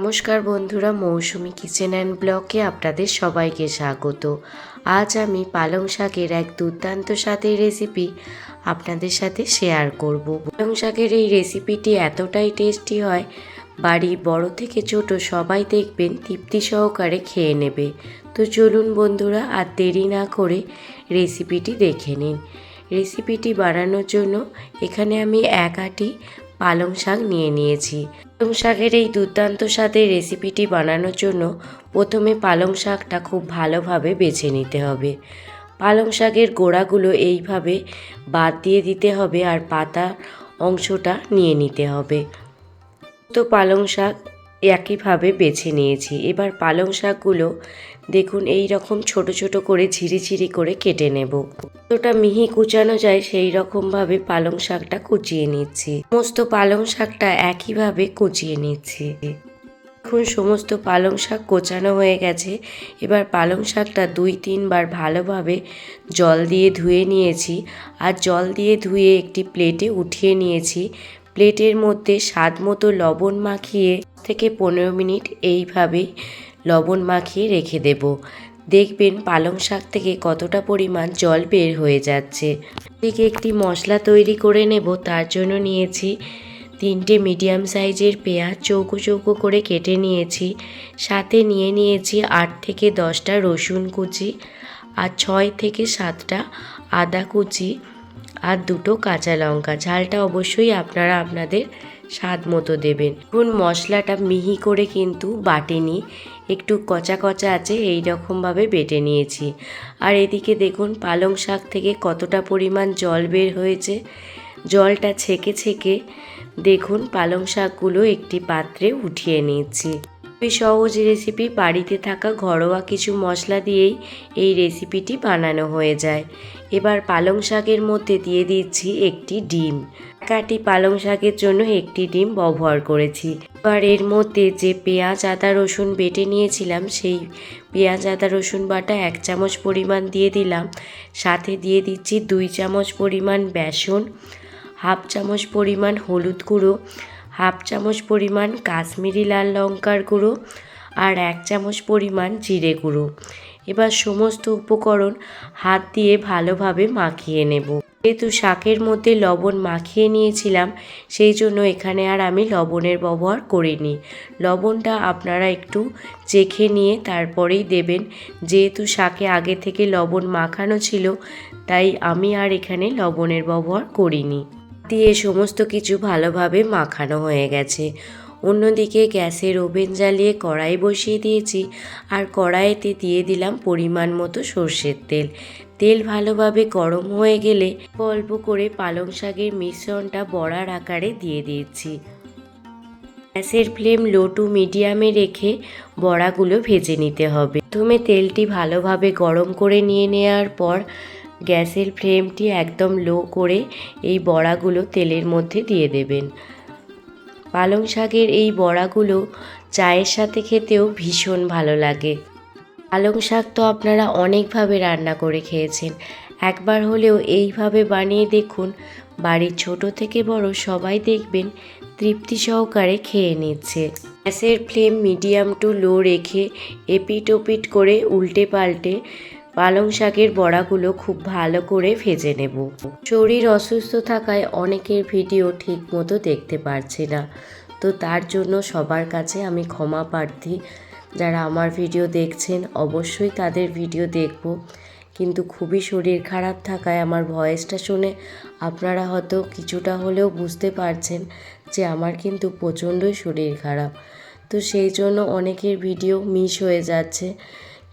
নমস্কার বন্ধুরা, মৌসুমি kitchen and ব্লগে আপনাদের সবাইকে স্বাগত। আজ আমি পালং শাকের এক দুর্দান্ত স্বাদের রেসিপি আপনাদের সাথে শেয়ার করব। পালং শাকের এই রেসিপিটি এতটাই টেস্টি হয়, বাড়ির বড় থেকে ছোট সবাই দেখবেন তৃপ্তি সহকারে খেয়ে নেবে। তো চলুন বন্ধুরা, আর দেরি না করে রেসিপিটি দেখে নিন। রেসিপিটি বানানোর জন্য এখানে আমি এক আঁটি পালং শাক নিয়ে নিয়েছি। পালং শাকের এই দুর্দান্ত স্বাদের রেসিপিটি বানানোর জন্য প্রথমে পালং শাকটা খুব ভালোভাবে বেছে নিতে হবে। পালং শাকের গোড়াগুলো এইভাবে বাদ দিয়ে দিতে হবে আর পাতা অংশটা নিয়ে নিতে হবে। তো পালং শাক একইভাবে বেছে নিয়েছি। এবার পালং শাকগুলো দেখুন এই রকম ছোট ছোট করে ঝিরি করে কেটে নেব। যতটা মিহি কুচানো যায় সেই রকমভাবে পালং শাকটা কুচিয়ে নিচ্ছি। সমস্ত পালং শাকটা একইভাবে কুচিয়ে নিচ্ছি। এখন সমস্ত পালং শাক কোচানো হয়ে গেছে। এবার পালং শাকটা 2-3 বার ভালোভাবে জল দিয়ে ধুয়ে নিয়েছি। আর জল দিয়ে ধুয়ে একটি প্লেটে উঠিয়ে নিয়েছি। প্লেটের মধ্যে স্বাদ মতো লবণ মাখিয়ে থেকে 15 মিনিট এইভাবে লবণ মাখিয়ে রেখে দেব। দেখবেন পালং শাক থেকে কতটা পরিমাণ জল বের হয়ে যাচ্ছে। এদিকে একটি মশলা তৈরি করে নেব। তার জন্য নিয়েছি 3টে মিডিয়াম সাইজের পেঁয়াজ চৌকো চৌকো করে কেটে নিয়েছি। সাথে নিয়ে নিয়েছি 8 থেকে 10টা রসুন কুচি আর 6 থেকে 7টা আদা কুচি আর 2টো কাঁচা লঙ্কা। ঝালটা অবশ্যই আপনারা আপনাদের স্বাদ মতো দেবেন। এখন মশলাটা মিহি করে কিন্তু বাটেনি, একটু কচা কচা আছে, এই রকমভাবে বেটে নিয়েছি। আর এদিকে দেখুন পালং শাক থেকে কতটা পরিমাণ জল বের হয়েছে। জলটা ছেঁকে ছেঁকে দেখুন পালং শাকগুলো একটি পাত্রে উঠিয়ে নিচ্ছি। খুবই সহজ রেসিপি, বাড়িতে থাকা ঘরোয়া কিছু মশলা দিয়েই এই রেসিপিটি বানানো হয়ে যায়। এবার পালং শাকের মধ্যে দিয়ে দিচ্ছি একটি ডিম। কাটি পালং শাকের জন্য একটি ডিম ব্যবহার করেছি। এবার এর মধ্যে যে পেঁয়াজ আদা রসুন বেটে নিয়েছিলাম সেই পেঁয়াজ আদা রসুন বাটা 1 চামচ পরিমাণ দিয়ে দিলাম। সাথে দিয়ে দিচ্ছি 2 চামচ পরিমাণ বেসন, হাফ চামচ পরিমাণ হলুদ গুঁড়ো, হাফ চামচ পরিমাণ কাশ্মীরি লাল লঙ্কার গুঁড়ো আর 1 চামচ পরিমাণ জিরে গুঁড়ো। এবার সমস্ত উপকরণ হাত দিয়ে ভালোভাবে মাখিয়ে নেব। যেহেতু শাকের মধ্যে লবণ মাখিয়ে নিয়েছিলাম সেই জন্য এখানে আর আমি লবণের ব্যবহার করিনি। লবণটা আপনারা একটু চেখে নিয়ে তারপরেই দেবেন। যেহেতু শাকে আগে থেকে লবণ মাখানো ছিল তাই আমি আর এখানে লবণের ব্যবহার করিনি। দিয়ে সমস্ত কিছু ভালোভাবে মাখানো হয়ে গেছে। অন্যদিকে গ্যাসের ওভেন জ্বালিয়ে কড়াই বসিয়ে দিয়েছি আর কড়াইতে দিয়ে দিলাম পরিমাণ মতো সর্ষের তেল। তেল ভালোভাবে গরম হয়ে গেলে অল্প করে পালং শাকের মিশ্রণটা বড়ার আকারে দিয়ে দিচ্ছি। গ্যাসের ফ্লেম লো টু মিডিয়ামে রেখে বড়াগুলো ভেজে নিতে হবে। প্রথমে তেলটি ভালোভাবে গরম করে নিয়ে নেওয়ার পর গ্যাসের ফ্লেমটি একদম লো করে এই বড়াগুলো তেলের মধ্যে দিয়ে দেবেন। পালং শাকের এই বড়াগুলো চায়ের সাথে খেতেও ভীষণ ভালো লাগে। পালং শাক তো আপনারা অনেকভাবে রান্না করে খেয়েছেন, একবার হলেও এইভাবে বানিয়ে দেখুন। বাড়ির ছোট থেকে বড় সবাই দেখবেন তৃপ্তি সহকারে খেয়ে নিচ্ছে। গ্যাসের ফ্লেম মিডিয়াম টু লো রেখে এপিট ওপিট করে উল্টে পাল্টে পালং শাকের বড়াগুলো খুব ভালো করে ভেজে নেব। শরীর অসুস্থ থাকায় অনেকের ভিডিও ঠিক মতো দেখতে পারছি না, তো তার জন্য সবার কাছে আমি ক্ষমা প্রার্থী। যারা আমার ভিডিও দেখছেন অবশ্যই তাদের ভিডিও দেখব, কিন্তু খুবই শরীর খারাপ থাকায় আমার ভয়েসটা শুনে আপনারা হয়তো কিছুটা হলেও বুঝতে পারছেন যে আমার কিন্তু প্রচণ্ডই শরীর খারাপ। তো সেই জন্য অনেকের ভিডিও মিস হয়ে যাচ্ছে,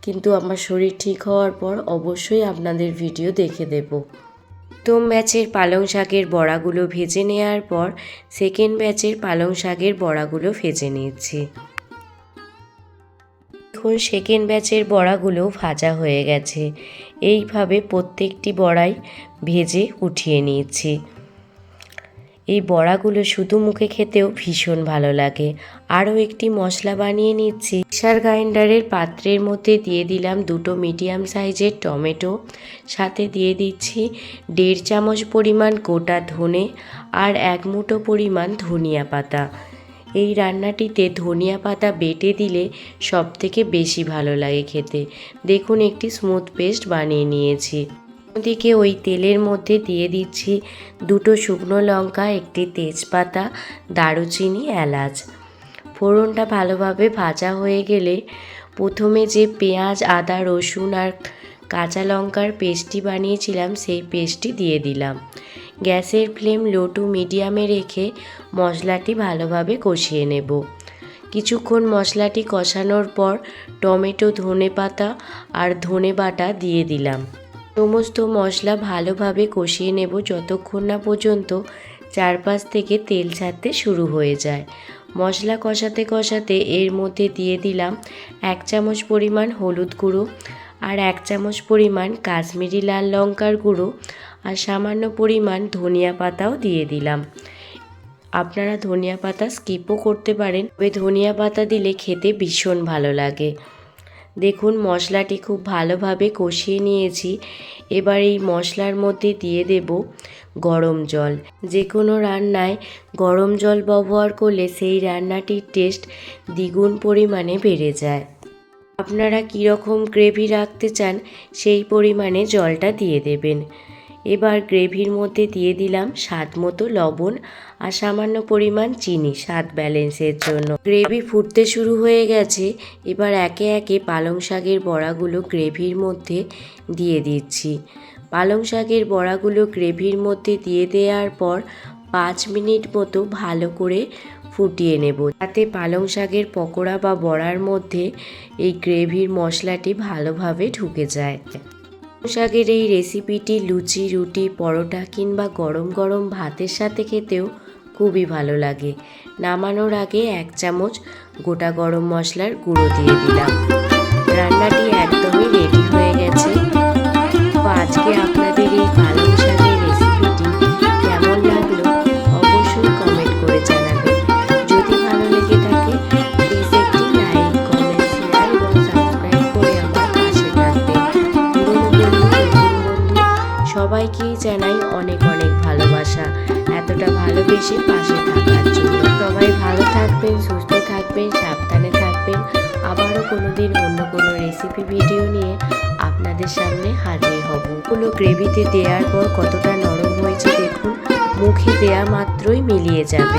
কিন্তু আমার শরীর ঠিক হওয়ার পর অবশ্যই আপনাদের ভিডিও দেখে দেব। প্রথম ব্যাচের পালং শাকের বড়াগুলো ভেজে নেওয়ার পর সেকেন্ড ব্যাচের পালং শাকের বড়াগুলো ভেজে নিচ্ছি। এখন সেকেন্ড ব্যাচের বড়াগুলো ভাজা হয়ে গেছে। এইভাবে প্রত্যেকটি বড়াই ভেজে উঠিয়ে নিচ্ছি। এই বড়াগুলো শুধু মুখে খেতেও ভীষণ ভালো লাগে। আরও একটি মশলা বানিয়ে নিচ্ছি। মিক্সার গ্রাইন্ডারের পাত্রের মধ্যে দিয়ে দিলাম 2টো মিডিয়াম সাইজের টমেটো, সাথে দিয়ে দিচ্ছি 1.5 চামচ পরিমাণ গোটা ধনে আর 1 মুঠো পরিমাণ ধনিয়া পাতা। এই রান্নাটিতে ধনিয়া পাতা বেটে দিলে সবথেকে বেশি ভালো লাগে খেতে। দেখুন একটি স্মুথ পেস্ট বানিয়ে নিয়েছি। ওদিকে ওই তেলের মধ্যে দিয়ে দিচ্ছি 2টো শুকনো লঙ্কা, একটি তেজপাতা, দারুচিনি, এলাচ। ফোড়নটা ভালোভাবে ভাজা হয়ে গেলে প্রথমে যে পেঁয়াজ, আদা, রসুন আর কাঁচা লঙ্কার পেস্টটি বানিয়েছিলাম সেই পেস্টটি দিয়ে দিলাম। গ্যাসের ফ্লেম লো টু মিডিয়ামে রেখে মশলাটি ভালোভাবে কষিয়ে নেব। কিছুক্ষণ মশলাটি কষানোর পর টমেটো, ধনেপাতা আর ধনে বাটা দিয়ে দিলাম। সমস্ত মশলা ভালোভাবে কষিয়ে নেব যতক্ষণ না পর্যন্ত চারপাশ থেকে তেল ছাড়তে শুরু হয়ে যায়। মশলা কষাতে কষাতে এর মধ্যে দিয়ে দিলাম 1 চামচ পরিমাণ হলুদ গুঁড়ো আর 1 চামচ পরিমাণ কাশ্মীরি লাল লঙ্কার গুঁড়ো আর সামান্য পরিমাণ ধনিয়া পাতাও দিয়ে দিলাম। আপনারা ধনিয়া পাতা স্কিপও করতে পারেন, তবে ধনিয়া পাতা দিলে খেতে ভীষণ ভালো লাগে। দেখুন মশলাটি খুব ভালোভাবে কষিয়ে নিয়েছি। এবার এই মশলার মধ্যে দিয়ে দেব গরম জল। যে কোনো রান্নায় গরম জল ব্যবহার করলে সেই রান্নাটির টেস্ট দ্বিগুণ পরিমাণে বেড়ে যায়। আপনারা কীরকম গ্রেভি রাখতে চান সেই পরিমাণে জলটা দিয়ে দেবেন। এবার গ্রেভির মধ্যে দিয়ে দিলাম স্বাদ মতো লবণ আর সামান্য পরিমাণ চিনি স্বাদ ব্যালেন্সের জন্য। গ্রেভি ফুটতে শুরু হয়ে গেছে। এবার একে একে পালং শাকের বড়াগুলো গ্রেভির মধ্যে দিয়ে দিচ্ছি। পালং শাকের বড়াগুলো গ্রেভির মধ্যে দিয়ে দেওয়ার পর 5 মিনিট মতো ভালো করে ফুটিয়ে নেব, যাতে পালং শাকের পকোড়া বা বড়ার মধ্যে এই গ্রেভির মশলাটি ভালোভাবে ঢুকে যায়। পালং শাকের এই রেসিপিটি লুচি, রুটি, পরোটা কিংবা গরম গরম ভাতের সাথে খেতেও খুবই ভালো লাগে। নামানোর আগে 1 চামচ গোটা গরম মশলার গুঁড়ো দিয়ে দিলাম। রান্নাটি একদমই রেডি হয়ে গেছে। তো আজকে আপনাদের এই পালং শাকের রেসিপিটি কেমন লাগলো অবশ্যই কমেন্ট করে জানাবেন। যদি ভালো লেগে থাকে প্লিজ একটি লাইক, কমেন্ট, শেয়ার এবং সাবস্ক্রাইব করে আমার পাশে থাকবেন। পুরনো বন্ধু, নতুন বন্ধু সবাইকেই জানাই অনেক অনেক ভালোবাসা এতটা ভালোবেসে পাশে থাকার জন্য। সবাই ভালো থাকবেন, সুস্থ থাকবেন, সাবধানে থাকবেন। আবারও কোনোদিন অন্য কোনো রেসিপি ভিডিও নিয়ে আপনাদের সামনে হাজির হব। ওগুলো গ্রেভিতে দেওয়ার পর কতটা নরম হয়েছে দেখুন, মুখে দেয়া মাত্রই মিলিয়ে যাবে।